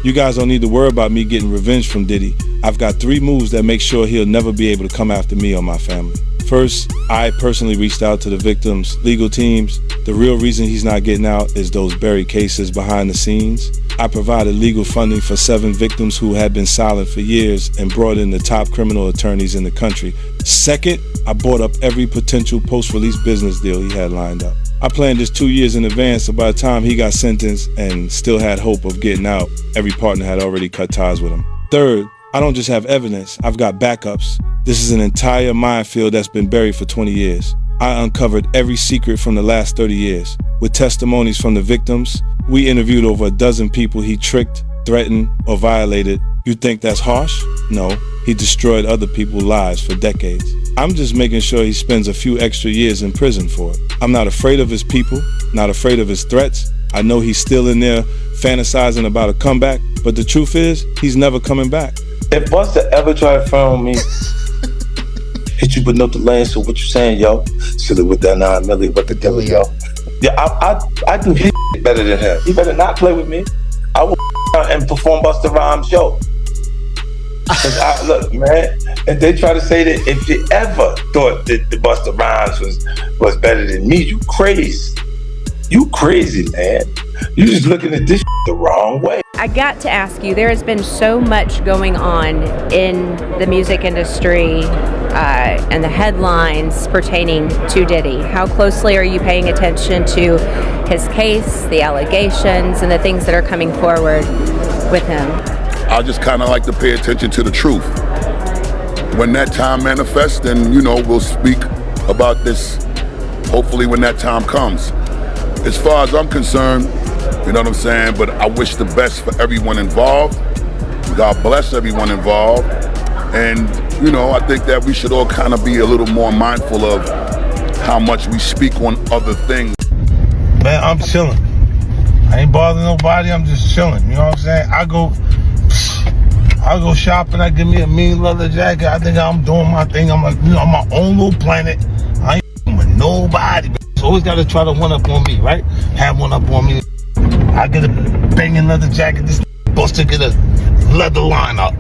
You guys don't need to worry about me getting revenge from Diddy. I've got 3 moves that make sure he'll never be able to come after me or my family. First, I personally reached out to the victims' legal teams. The real reason he's not getting out is those buried cases behind the scenes. I provided legal funding for 7 victims who had been silent for years and brought in the top criminal attorneys in the country. Second, I bought up every potential post-release business deal he had lined up. I planned this 2 years in advance, so by the time he got sentenced and still had hope of getting out, every partner had already cut ties with him. Third, I don't just have evidence, I've got backups. This is an entire minefield that's been buried for 20 years. I uncovered every secret from the last 30 years. With testimonies from the victims, we interviewed over a dozen people he tricked, threatened, or violated. You think that's harsh? No, he destroyed other people's lives for decades. I'm just making sure he spends a few extra years in prison for it. I'm not afraid of his people, not afraid of his threats. I know he's still in there fantasizing about a comeback, but the truth is, he's never coming back. If Busta ever try to front me, hit you with no delay, so what you saying, yo? Silly with that 9 milli, what the devil, yo? Yeah, I do his better than him. He better not play with me. I will and perform Busta Rhymes' show. Look, man, if they try to say that if you ever thought that the Busta Rhymes was better than me, you crazy. You crazy, man. You just looking at this the wrong way. I got to ask you, there has been so much going on in the music industry and the headlines pertaining to Diddy. How closely are you paying attention to his case, the allegations, and the things that are coming forward with him? I just kind of like to pay attention to the truth. When that time manifests, then, we'll speak about this, hopefully when that time comes. As far as I'm concerned, you know what I'm saying, but I wish the best for everyone involved. God bless everyone involved. And, I think that we should all kind of be a little more mindful of how much we speak on other things. Man, I'm chilling. I ain't bothering nobody, I'm just chilling, you know what I'm saying? I go shopping, I give me a mean leather jacket, I think I'm doing my thing, I'm like, on my own little planet. I ain't with nobody, so always gotta try to one up on me, right? Have one up on me. I get a banging leather jacket, this Busta get a leather line up.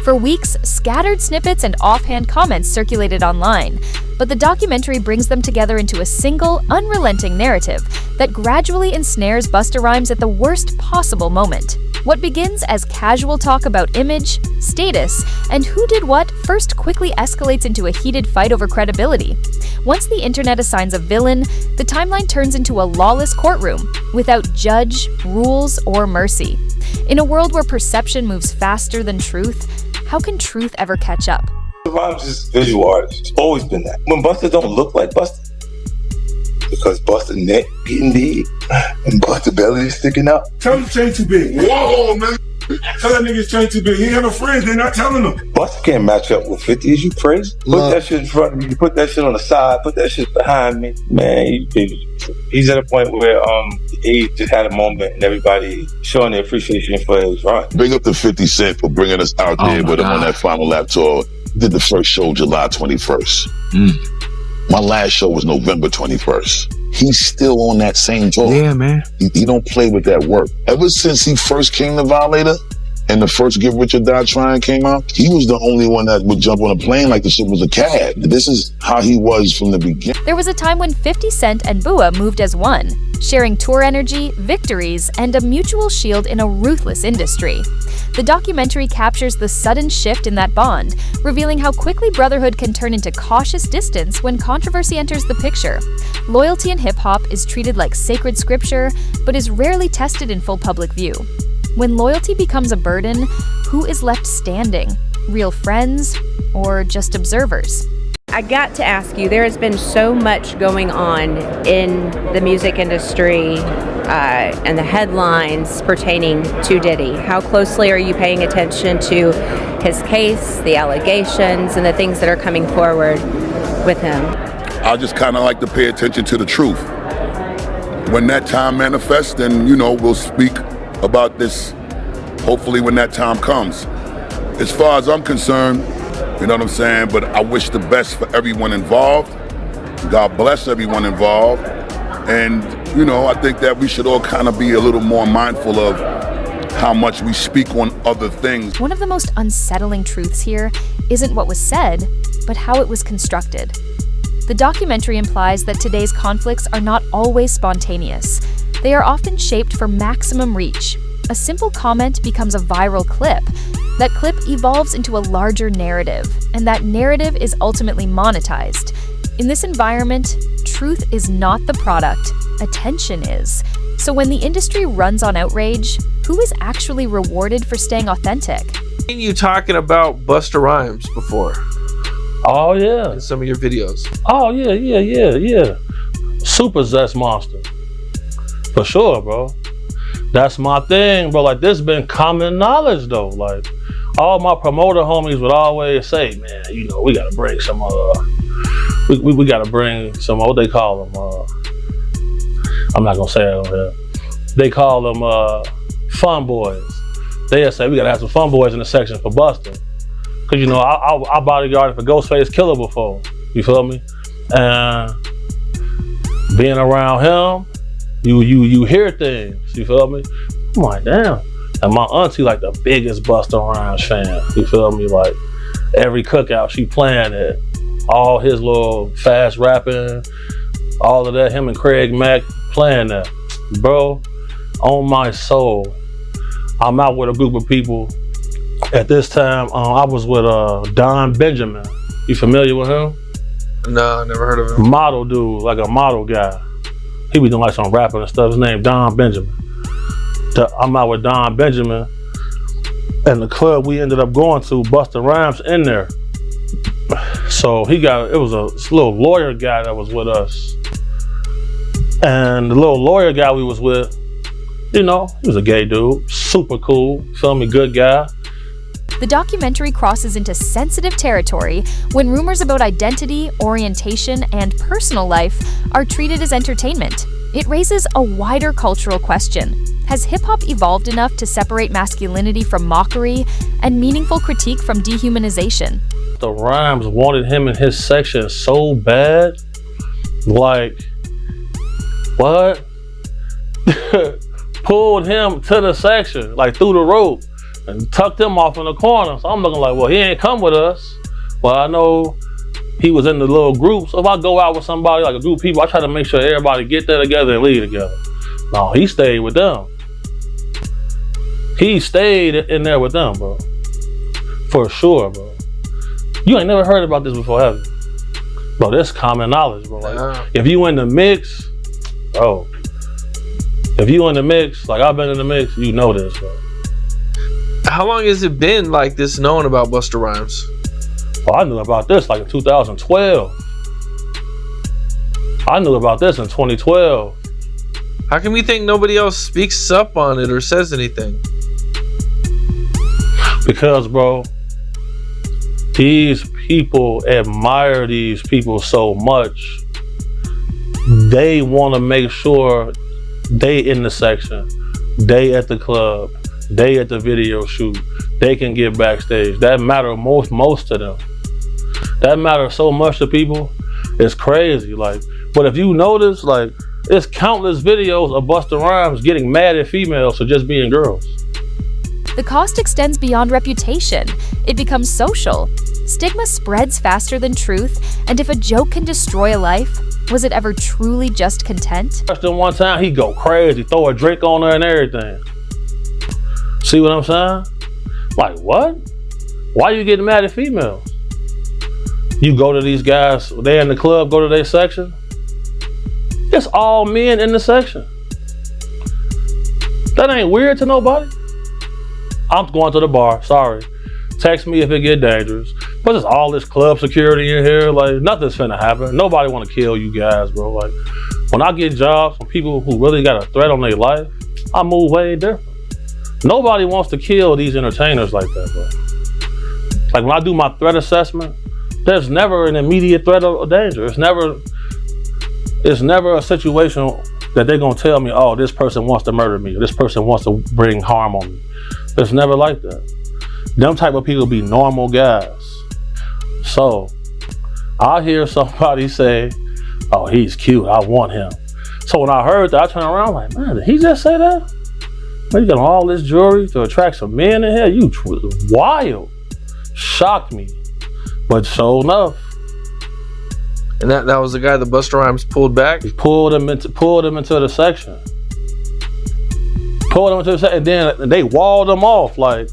For weeks, scattered snippets and offhand comments circulated online, but the documentary brings them together into a single, unrelenting narrative that gradually ensnares Busta Rhymes at the worst possible moment. What begins as casual talk about image, status, and who did what first quickly escalates into a heated fight over credibility. Once the internet assigns a villain, the timeline turns into a lawless courtroom, without judge, rules, or mercy. In a world where perception moves faster than truth, how can truth ever catch up? Rhymes is a visual artist. It's always been that. When Busta don't look like Busta, because Busta neck getting big and Busta belly is sticking out. Tell him to change too big. Whoa, man. Tell that nigga change too big. He ain't got no friends. They're not telling him. Busta can't match up with 50. Is you crazy? Put that shit in front of me. You put that shit on the side. Put that shit behind me. Man, he's at a point where he just had a moment and everybody showing their appreciation for his run. Bring up to 50 Cent for bringing us out there with him on that final lap tour. Did the first show July 21st. My last show was November 21st. He's still on that same tour. Yeah, man. He don't play with that work. Ever since he first came to Violator and the first Get Rich or Die Trying came out, he was the only one that would jump on a plane like the shit was a cab. This is how he was from the beginning. There was a time when 50 Cent and Bua moved as one, sharing tour energy, victories, and a mutual shield in a ruthless industry. The documentary captures the sudden shift in that bond, revealing how quickly brotherhood can turn into cautious distance when controversy enters the picture. Loyalty in hip-hop is treated like sacred scripture, but is rarely tested in full public view. When loyalty becomes a burden, who is left standing? Real friends or just observers? I got to ask you, there has been so much going on in the music industry and the headlines pertaining to Diddy. How closely are you paying attention to his case, the allegations, and the things that are coming forward with him? I just kind of like to pay attention to the truth. When that time manifests, then, we'll speak about this, hopefully when that time comes. As far as I'm concerned, you know what I'm saying, but I wish the best for everyone involved. God bless everyone involved. And, I think that we should all kind of be a little more mindful of how much we speak on other things. One of the most unsettling truths here isn't what was said, but how it was constructed. The documentary implies that today's conflicts are not always spontaneous. They are often shaped for maximum reach. A simple comment becomes a viral clip. That clip evolves into a larger narrative, and that narrative is ultimately monetized. In this environment, truth is not the product, attention is. So when the industry runs on outrage, who is actually rewarded for staying authentic? I've seen you talking about Busta Rhymes before Oh yeah. in some of your videos. Oh yeah. Super zest monster. For sure, bro. That's my thing, bro. Like, this been common knowledge though. Like, all my promoter homies would always say, man, you know, we gotta bring some we gotta bring some, what they call them, I'm not gonna say it on here. They call them fun boys. They'll say we gotta have some fun boys in the section for Busta. Cause you know, I bodyguarded for Ghostface Killer before. You feel me? And being around him, you hear things. You feel me? I'm like, damn. And my auntie like the biggest Busta Rhymes fan. You feel me? Like, every cookout she playing it. All his little fast rapping, all of that. Him and Craig Mack playing that. Bro, on my soul, I'm out with a group of people. At this time, I was with Don Benjamin. You familiar with him? No, never heard of him. Model dude, like a model guy. He be doing like some rapping and stuff. His name Don Benjamin. I'm out with Don Benjamin, and the club we ended up going to, Busta Rhymes in there. So it was a little lawyer guy that was with us. And the little lawyer guy we was with, you know, he was a gay dude, super cool, feel me, good guy. The documentary crosses into sensitive territory when rumors about identity, orientation, and personal life are treated as entertainment. It raises a wider cultural question. Has hip-hop evolved enough to separate masculinity from mockery and meaningful critique from dehumanization? The Rhymes wanted him in his section so bad. Like, what? Pulled him to the section, like through the rope, and tucked him off in the corner. So I'm looking like, well, he ain't come with us. Well, I know he was in the little group. So if I go out with somebody, like a group of people, I try to make sure everybody get there together and leave together. No, he stayed with them. He stayed in there with them, bro. For sure, bro. You ain't never heard about this before, have you? Bro, this common knowledge, bro. Like, if you in the mix, bro. If you in the mix, like I've been in the mix, you know this, bro. How long has it been like this known about Busta Rhymes? Well, I knew about this like in 2012. I knew about this in 2012. How can we think nobody else speaks up on it or says anything? Because, bro, these people admire these people so much. They want to make sure they in the section, they at the club, they at the video shoot, they can get backstage. That matter most to them. That matters so much to people. It's crazy. Like, but if you notice, like, it's countless videos of Busta Rhymes getting mad at females for just being girls. The cost extends beyond reputation. It becomes social. Stigma spreads faster than truth, and if a joke can destroy a life, was it ever truly just content? Then one time he go crazy, throw a drink on her and everything. See what I'm saying? Like, what? Why you getting mad at females? You go to these guys, they in the club, go to their section. It's all men in the section. That ain't weird to nobody. I'm going to the bar, sorry. Text me if it get dangerous. But there's all this club security in here, like nothing's finna happen. Nobody wanna kill you guys, bro. Like, when I get jobs from people who really got a threat on their life, I move way different. Nobody wants to kill these entertainers like that, bro. Like when I do my threat assessment, there's never an immediate threat of danger. It's never a situation that they're gonna tell me, oh, this person wants to murder me, or this person wants to bring harm on me. It's never like that. Them type of people be normal guys. So, I hear somebody say, oh, he's cute, I want him. So when I heard that, I turned around like, man, did he just say that? You got all this jewelry to attract some men in here? You wild. Shocked me. But sure enough. And that was the guy that Busta Rhymes pulled back? He pulled him into the section. And then they walled him off like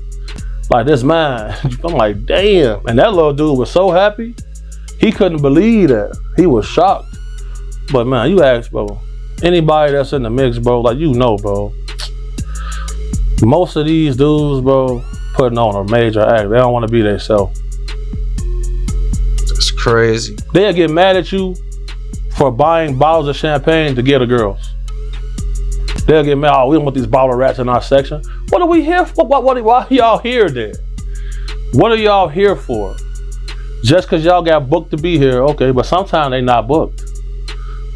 this man. I'm like, damn. And that little dude was so happy. He couldn't believe that. He was shocked. But man, you ask, bro, anybody that's in the mix, bro, like, you know, bro, most of these dudes, bro, putting on a major act. They don't want to be themselves. That's crazy. They'll get mad at you for buying bottles of champagne to get the girls. They'll get mad, oh, we don't want these bottle rats in our section. What are we here for? Why are y'all here then? What are y'all here for? Just because y'all got booked to be here, okay, but sometimes they not booked.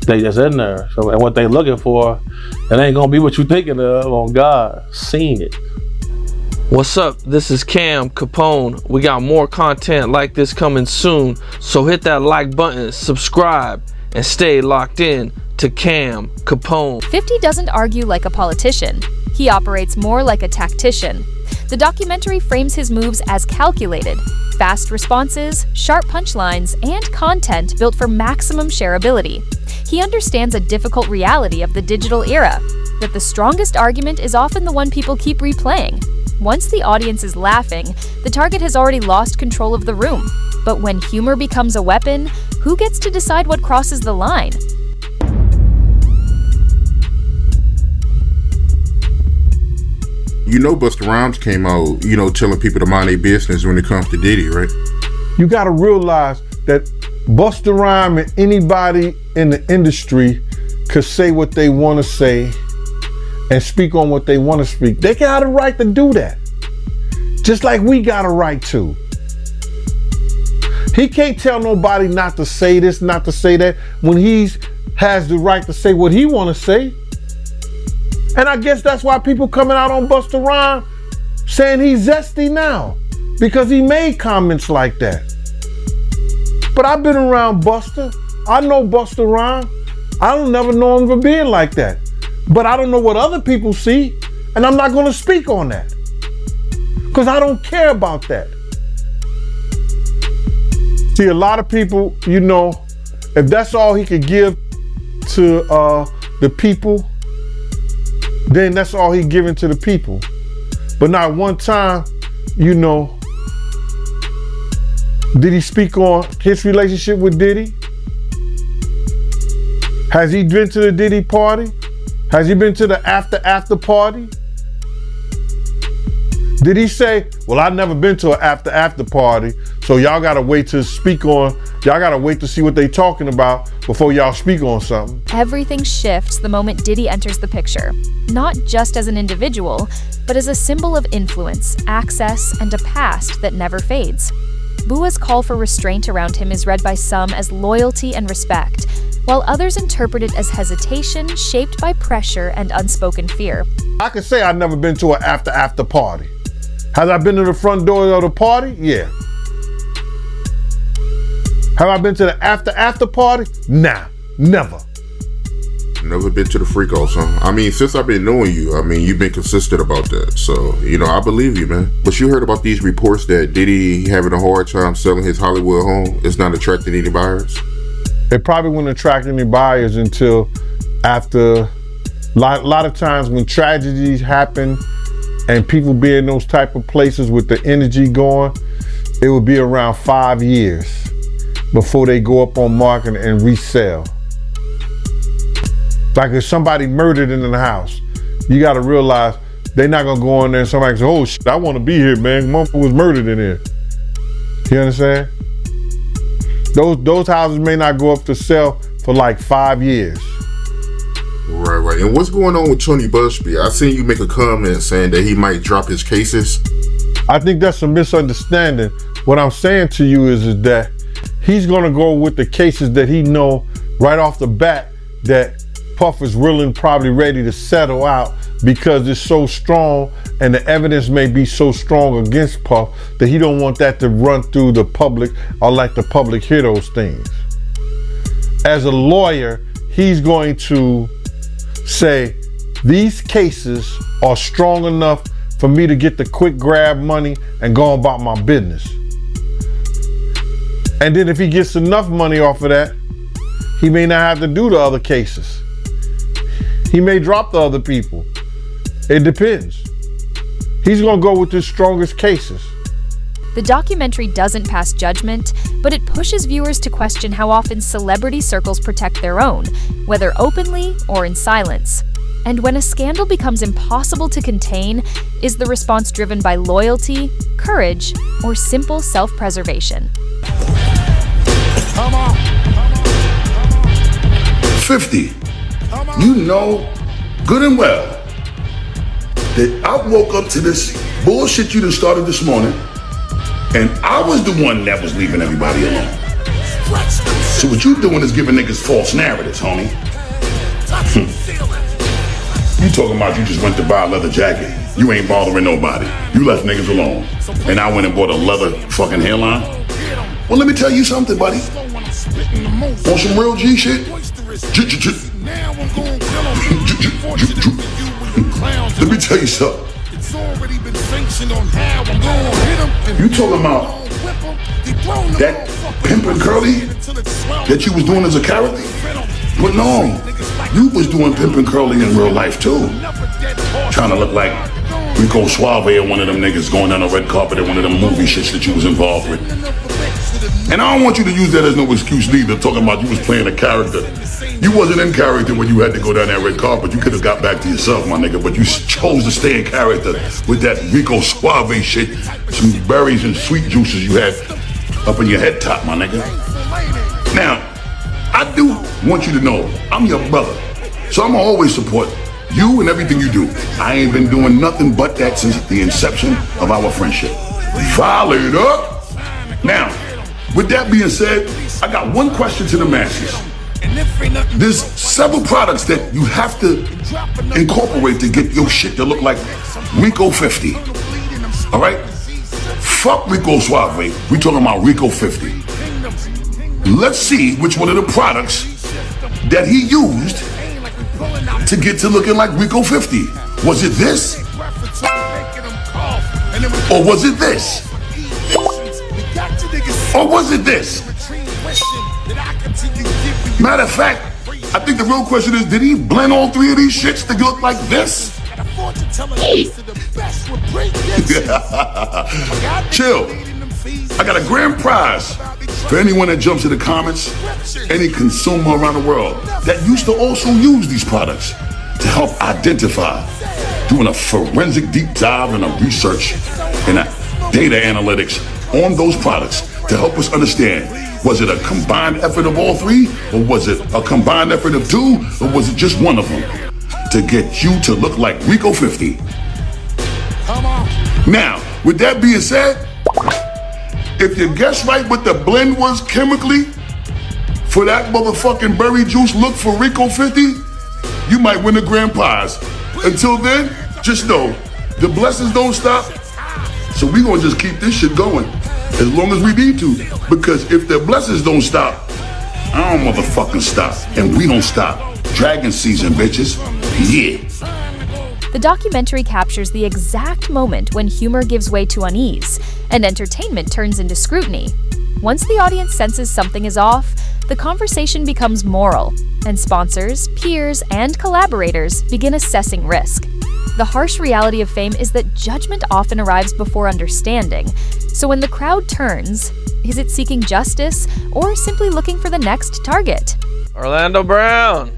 They just in there. So, and what they looking for, it ain't gonna be what you thinking of. On God, seen it. What's up? This is Cam Capone. We got more content like this coming soon, so hit that like button, subscribe, and stay locked in to Cam Capone. 50 doesn't argue like a politician. He operates more like a tactician. The documentary frames his moves as calculated, fast responses, sharp punchlines, and content built for maximum shareability. He understands a difficult reality of the digital era, that the strongest argument is often the one people keep replaying. Once the audience is laughing, the target has already lost control of the room. But when humor becomes a weapon, who gets to decide what crosses the line? You know Busta Rhymes came out, telling people to mind their business when it comes to Diddy, right? You got to realize that Busta Rhymes and anybody in the industry could say what they want to say and speak on what they want to speak. They got a right to do that. Just like we got a right to. He can't tell nobody not to say this, not to say that, when he has the right to say what he want to say. And I guess that's why people coming out on Busta Rhymes saying he's zesty now, because he made comments like that. But I've been around Busta. I know Busta Rhymes. I don't never know him for being like that. But I don't know what other people see, and I'm not going to speak on that, because I don't care about that. See, a lot of people, if that's all he could give to the people, then that's all he giving to the people. But not one time, did he speak on his relationship with Diddy? Has he been to the Diddy party? Has he been to the after party? Did he say, well, I've never been to an after party, so y'all gotta wait to speak on, y'all gotta wait to see what they talking about before y'all speak on something? Everything shifts the moment Diddy enters the picture, not just as an individual, but as a symbol of influence, access, and a past that never fades. Bua's call for restraint around him is read by some as loyalty and respect, while others interpret it as hesitation shaped by pressure and unspoken fear. I could say I've never been to an after party. Have I been to the front door of the party? Yeah. Have I been to the after party? Nah, never. Never been to the freak house, huh? I mean, since I've been knowing you, you've been consistent about that. So, I believe you, man. But you heard about these reports that Diddy having a hard time selling his Hollywood home? It's not attracting any buyers? It probably wouldn't attract any buyers until after, a lot of times when tragedies happen and people be in those type of places with the energy going, it would be around 5 years before they go up on market and resell. Like if somebody murdered in the house, you got to realize they're not gonna go in there and somebody say, oh shit, I want to be here, man. Motherfucker was murdered in here. You understand? Those houses may not go up to sell for like 5 years. Right. And what's going on with Tony Busby? I seen you make a comment saying that he might drop his cases. I think that's a misunderstanding. What I'm saying to you is that he's gonna go with the cases that he know right off the bat that Puff is really probably ready to settle out, because it's so strong and the evidence may be so strong against Puff that he don't want that to run through the public or let the public hear those things. As a lawyer, he's going to say, These cases are strong enough for me to get the quick grab money and go about my business. And then if he gets enough money off of that, he may not have to do the other cases. He may drop the other people. It depends. He's gonna go with his strongest cases. The documentary doesn't pass judgment, but it pushes viewers to question how often celebrity circles protect their own, whether openly or in silence. And when a scandal becomes impossible to contain, is the response driven by loyalty, courage, or simple self-preservation? 50. You know good and well that I woke up to this bullshit you done started this morning, and I was the one that was leaving everybody alone. So what you doing is giving niggas false narratives, homie. You talking about you just went to buy a leather jacket. You ain't bothering nobody. You left niggas alone. And I went and bought a leather fucking hairline. Well, let me tell you something, buddy. On some real G shit. Let me tell you something. You talking about that pimpin' curly that you was doing as a character? But no, you was doing pimpin' curly in real life too. Trying to look like Rico Suave or one of them niggas going down the red carpet at one of them movie shits that you was involved with. And I don't want you to use that as no excuse neither, talking about you was playing a character. You wasn't in character when you had to go down that red carpet. You could have got back to yourself, my nigga, but you chose to stay in character with that Rico Suave shit, some berries and sweet juices you had up in your head top, my nigga. Now, I do want you to know I'm your brother, so I'm gonna always support you and everything you do. I ain't been doing nothing but that since the inception of our friendship. Fired up. Now, with that being said, I got one question to the masses. There's several products that you have to incorporate to get your shit to look like Rico 50. All right? Fuck Rico Suave. We talking about Rico 50. Let's see which one of the products that he used to get to looking like Rico 50. Was it this? Or was it this? Or was it this? Matter of fact, I think the real question is, did he blend all three of these shits to look like this? Chill. I got a grand prize for anyone that jumps in the comments, any consumer around the world that used to also use these products to help identify, doing a forensic deep dive and a research and a data analytics on those products to help us understand, was it a combined effort of all three, or was it a combined effort of two, or was it just one of them to get you to look like Rico 50? Now, with that being said, if you guess right what the blend was chemically for that motherfucking berry juice look for Rico 50, you might win a grand prize. Until then, just know, the blessings don't stop, so we gonna just keep this shit going as long as we need to, because if the blessings don't stop, I don't motherfucking stop, and we don't stop. Dragon season, bitches. Yeah. The documentary captures the exact moment when humor gives way to unease, and entertainment turns into scrutiny. Once the audience senses something is off, the conversation becomes moral, and sponsors, peers, and collaborators begin assessing risk. The harsh reality of fame is that judgment often arrives before understanding. So when the crowd turns, is it seeking justice or simply looking for the next target? Orlando Brown.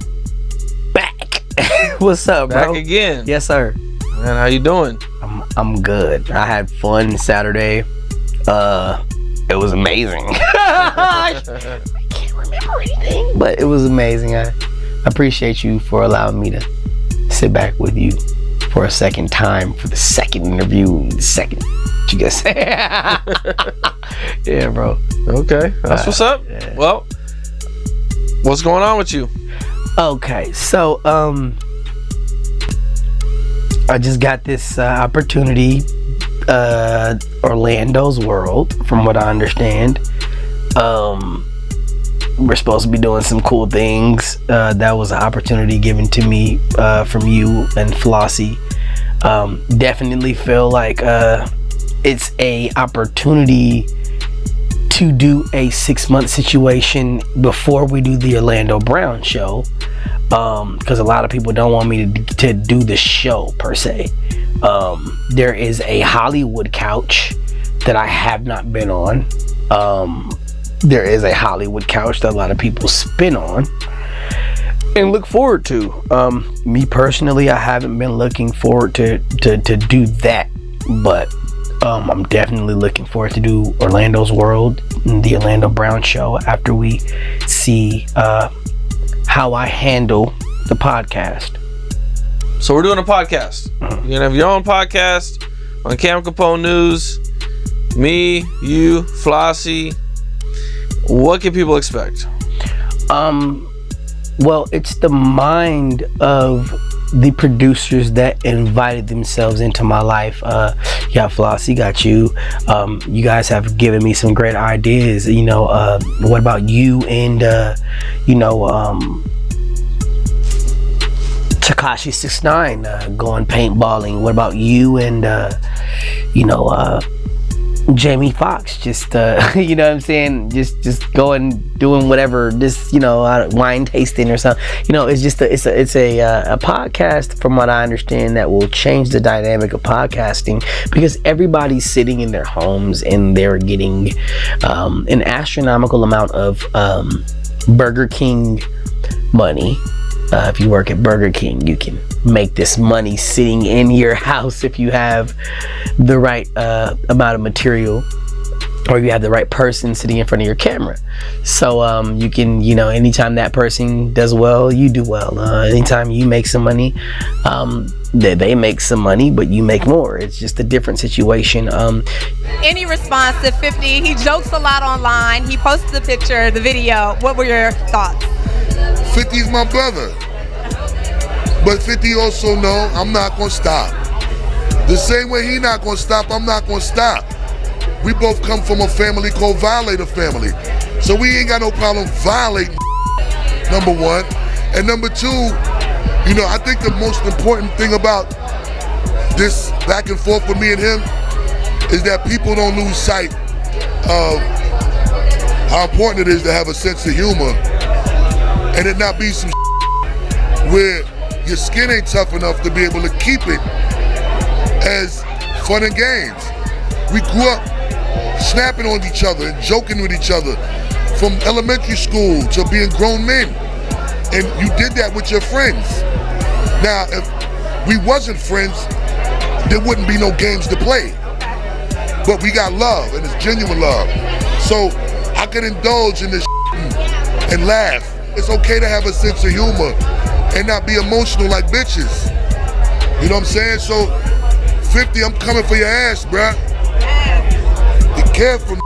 Back. What's up, bro? Back again. Yes, sir. Man, how you doing? I'm good. I had fun Saturday. It was amazing. I can't remember anything, but it was amazing. I appreciate you for allowing me to sit back with you for a second time, for the second interview, the second, what you gotta say? Yeah, bro. Okay, that's what's up. Yeah. Well, what's going on with you? Okay, so I just got this opportunity, Orlando's World, from what I understand. we're supposed to be doing some cool things. That was an opportunity given to me from you and Flossie. Definitely feel like it's a opportunity to do a 6-month situation before we do the Orlando Brown show, because a lot of people don't want me to do the show per se. There is a Hollywood couch that I have not been on. There is a Hollywood couch that a lot of people spin on and look forward to. Me personally, I haven't been looking forward to do that, but I'm definitely looking forward to do Orlando's World, the Orlando Brown show, after we see how I handle the podcast. So we're doing a podcast. You're gonna have your own podcast on Cam Capone News. Me, you, Flossie. What can people expect? Well, it's the mind of the producers that invited themselves into my life. Yeah, Flossie, got you. You guys have given me some great ideas. You know, what about you and Tekashi 6ix9ine going paintballing? What about you and Jamie Foxx just you know what I'm saying, just going doing whatever, just wine tasting or something. It's just it's a podcast, from what I understand, that will change the dynamic of podcasting, because everybody's sitting in their homes and they're getting an astronomical amount of Burger King money. If you work at Burger King, you can make this money sitting in your house if you have the right amount of material, or you have the right person sitting in front of your camera. So you can, anytime that person does well, you do well. Anytime you make some money, they make some money, but you make more. It's just a different situation. Any response to 50? He jokes a lot online. He posted the picture, the video. What were your thoughts? 50's my brother. But 50 also know I'm not gonna stop. The same way he not gonna stop, I'm not gonna stop. We both come from a family called Violator family. So we ain't got no problem violating, number one. And number two, I think the most important thing about this back and forth with me and him is that people don't lose sight of how important it is to have a sense of humor, and it not be some where your skin ain't tough enough to be able to keep it as fun and games. We grew up snapping on each other and joking with each other from elementary school to being grown men. And you did that with your friends. Now, if we wasn't friends, there wouldn't be no games to play. But we got love, and it's genuine love. So I can indulge in this and laugh. It's okay to have a sense of humor and not be emotional like bitches. You know what I'm saying? So 50, I'm coming for your ass, bruh. Be careful.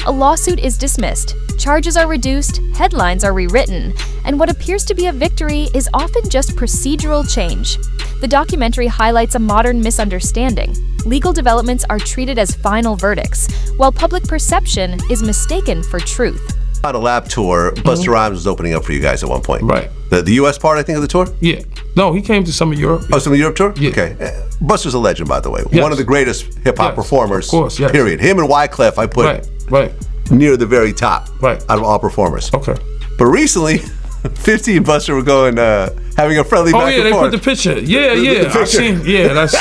A lawsuit is dismissed, charges are reduced, headlines are rewritten, and what appears to be a victory is often just procedural change. The documentary highlights a modern misunderstanding. Legal developments are treated as final verdicts, while public perception is mistaken for truth. On a lab tour, Busta Rhymes was opening up for you guys at one point. Right. The U.S. part, I think, of the tour? Yeah. No, he came to some of Europe. Oh, some of Europe tour? Yeah. Okay. Busta's a legend, by the way. Yes. One of the greatest hip-hop performers, of course, yes. period. Him and Wyclef, I put near the very top out of all performers. Okay. But recently, 50 and Busta were going, having a friendly back and forth. Oh, yeah, they put the picture. Yeah. I've seen, that's...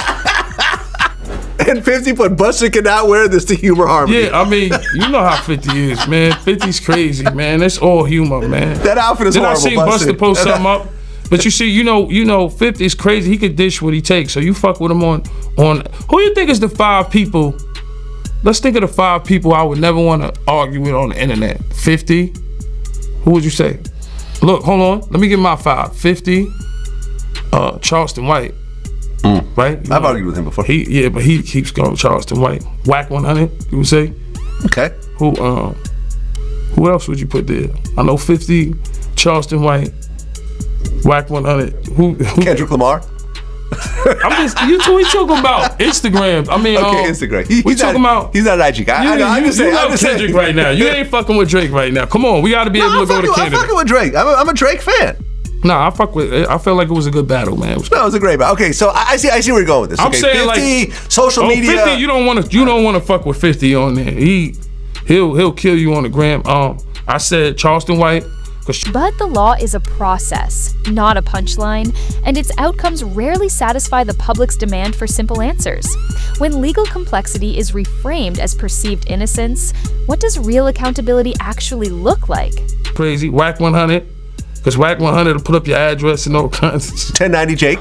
And 50 put Busta cannot wear this to humor harmony. Yeah, I mean, you know how 50 is, man. 50's crazy, man. It's all humor, man. That outfit is horrible. Then I seen Busta post something up. But you see, you know, 50 is crazy. He could dish what he takes. So you fuck with him on who you think is the 5 people? Let's think of the 5 people I would never want to argue with on the internet. 50. Who would you say? Look, hold on. Let me get my 5. 50. Charleston White. Right? I've argued with him before. But he keeps going Charleston White. Whack 100, you would say? Okay. Who else would you put there? I know 50, Charleston White, Whack 100. Who? Kendrick Lamar. I'm just you talking about Instagram. I mean, okay, Instagram. We talking about he's not an IG guy. I'm just saying. You love Kendrick right now. You ain't fucking with Drake right now. Come on, we got to be able to go to Canada. I'm fucking with Drake. I'm a Drake fan. Nah, I felt like it was a good battle, man. It was a great battle. Okay, so I see where you're going with this. I'm okay, saying 50, like social media. 50, you don't want to fuck with 50 on there. He'll kill you on the gram. I said Charleston White. But the law is a process, not a punchline, and its outcomes rarely satisfy the public's demand for simple answers. When legal complexity is reframed as perceived innocence, what does real accountability actually look like? Crazy. Whack 100. Because Whack 100 will put up your address and all kinds of shit. 1090 Jake.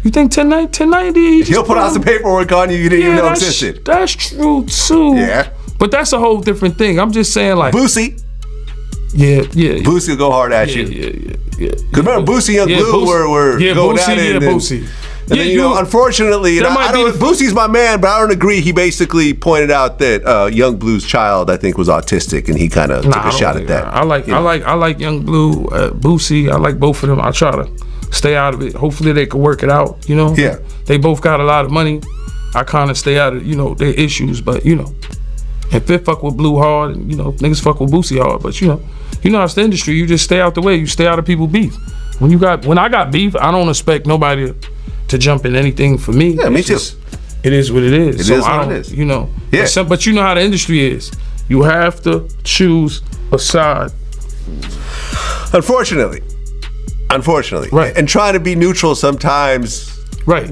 You think 1090? He'll put out some paperwork on you didn't even know existed. That's true too. Yeah. But that's a whole different thing. I'm just saying like Boosie. Yeah. Boosie will go hard at you. Yeah. Because remember, Boosie and Blue were going at it. Boosie. And then, unfortunately, Boosie's my man, but I don't agree. He basically pointed out that Young Blue's child, I think, was autistic, and he kind of took a shot at that. I like Young Blue, Boosie. I like both of them. I try to stay out of it. Hopefully, they can work it out. Yeah. They both got a lot of money. I kind of stay out of their issues, but if they fuck with Blue hard, and niggas fuck with Boosie hard, but how it's the industry. You just stay out the way. You stay out of people's beef. When I got beef, I don't expect nobody to jump in anything for me. Yeah, me too. It is what it is. It is what it is. Yeah. But you know how the industry is. You have to choose a side. Unfortunately. Right. And trying to be neutral sometimes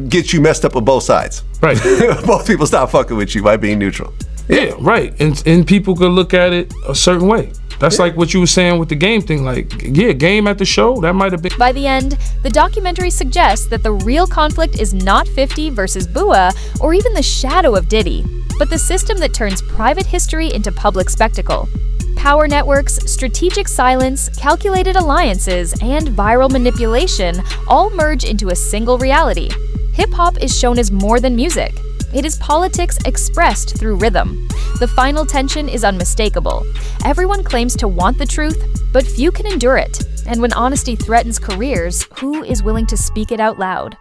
gets you messed up with both sides. Right. Both people stop fucking with you by being neutral. Yeah, right. And people could look at it a certain way. That's like what you were saying with the game thing. Like, game at the show, that might have been. By the end, the documentary suggests that the real conflict is not 50 versus Bua or even the shadow of Diddy, but the system that turns private history into public spectacle. Power networks, strategic silence, calculated alliances, and viral manipulation all merge into a single reality. Hip-hop is shown as more than music. It is politics expressed through rhythm. The final tension is unmistakable. Everyone claims to want the truth, but few can endure it. And when honesty threatens careers, who is willing to speak it out loud?